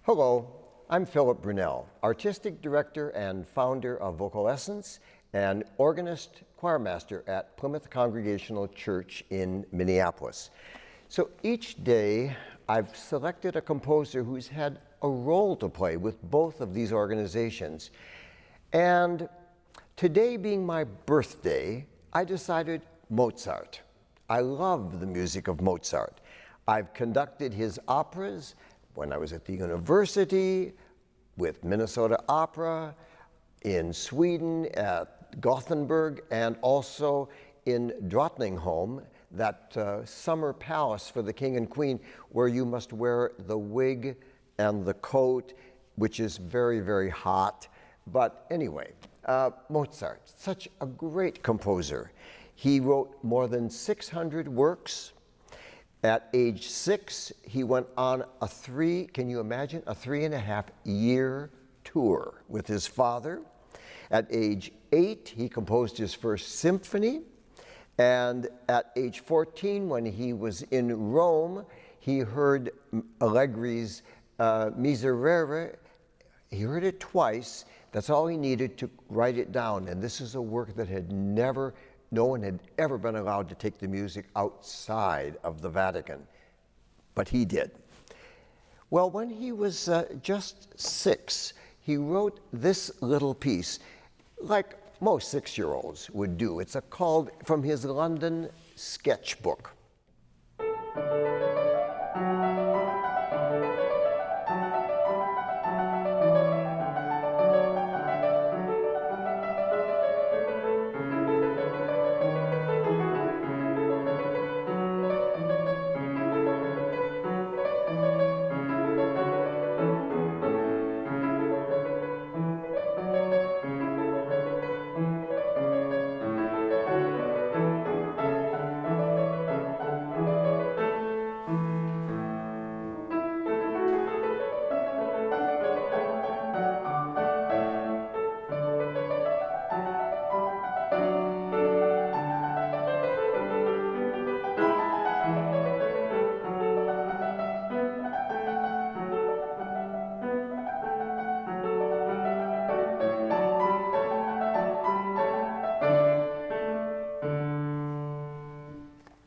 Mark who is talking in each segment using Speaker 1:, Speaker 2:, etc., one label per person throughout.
Speaker 1: Hello, I'm Philip Brunelle, Artistic Director and founder of Vocal Essence and organist choirmaster at Plymouth Congregational Church in Minneapolis. So each day I've selected a composer who's had a role to play with both of these organizations. And today being my birthday, I decided Mozart. I love the music of Mozart. I've conducted his operas when I was at the university, with Minnesota Opera, in Sweden at Gothenburg, and also in Drottningholm, that summer palace for the king and queen where you must wear the wig and the coat, which is very, very hot. But anyway, Mozart, such a great composer. He wrote more than 600 works. At age 6, he went on can you imagine, a 3.5-year tour with his father. At age 8, he composed his first symphony. And at age 14, when he was in Rome, he heard Allegri's Miserere. He heard it twice. That's all he needed to write it down. And this is a work that no one had ever been allowed to take the music outside of the Vatican, but he did. Well, when he was just 6, he wrote this little piece, like most 6-year-olds would do. It's called from his London sketchbook.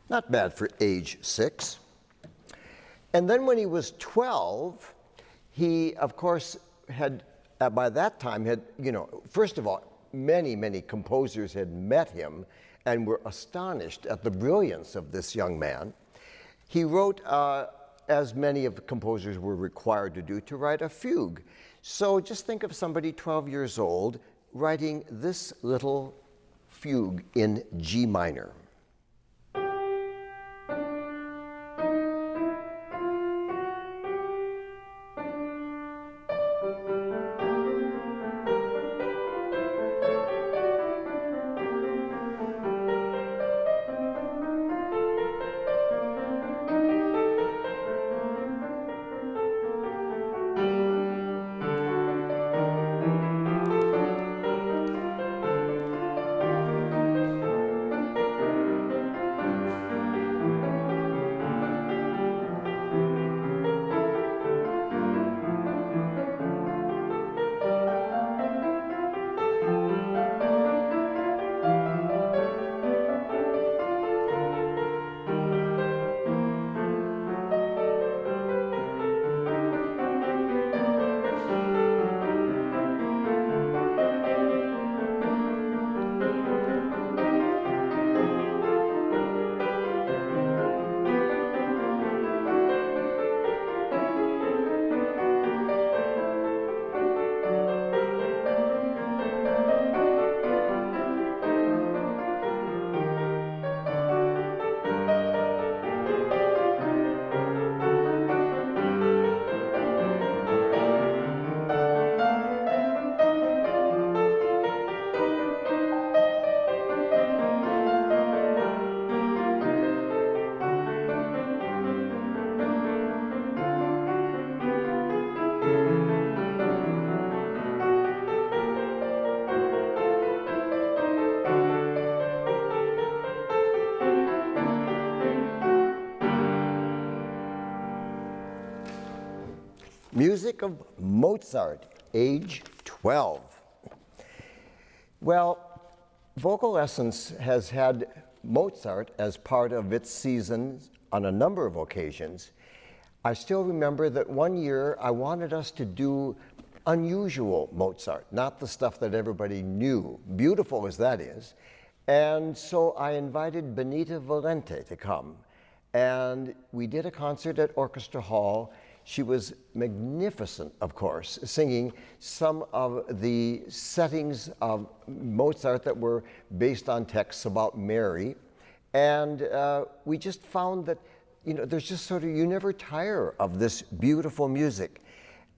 Speaker 1: Not bad for age 6. And then when he was 12, he, of course, by that time, first of all, many composers had met him and were astonished at the brilliance of this young man. He wrote, as many of the composers were required to do, to write a fugue. So just think of somebody 12 years old writing this little fugue in G minor. Music of Mozart, age 12. Well, Vocal Essence has had Mozart as part of its season on a number of occasions. I still remember that one year I wanted us to do unusual Mozart, not the stuff that everybody knew, beautiful as that is. And so I invited Benita Valente to come. And we did a concert at Orchestra Hall. She was magnificent, of course, singing some of the settings of Mozart that were based on texts about Mary. And we just found that, there's just sort of, you never tire of this beautiful music.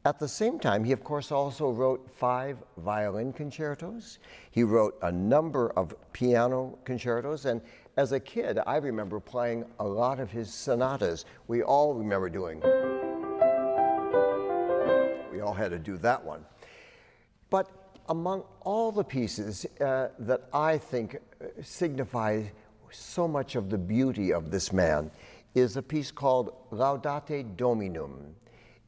Speaker 1: At the same time, he of course also wrote 5 violin concertos. He wrote a number of piano concertos, and as a kid, I remember playing a lot of his sonatas. We all remember doing. We all had to do that one. But among all the pieces that I think signify so much of the beauty of this man is a piece called Laudate Dominum.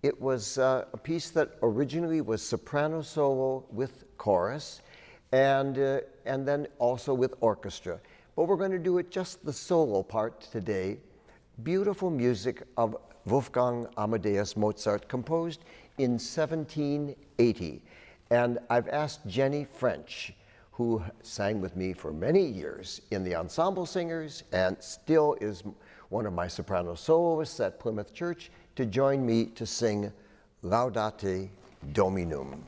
Speaker 1: It was a piece that originally was soprano solo with chorus and then also with orchestra. But we're going to do it just the solo part today. Beautiful music of Wolfgang Amadeus Mozart, composed in 1780. And I've asked Jenny French, who sang with me for many years in the Ensemble Singers and still is one of my soprano soloists at Plymouth Church, to join me to sing Laudate Dominum.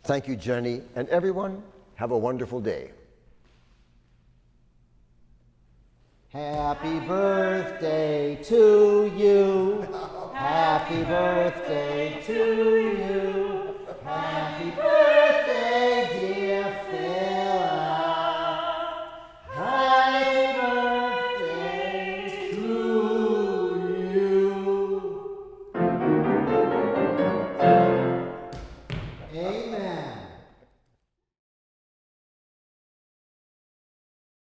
Speaker 1: Thank you, Jenny, and everyone, have a wonderful day.
Speaker 2: Happy birthday to you. Happy birthday to you.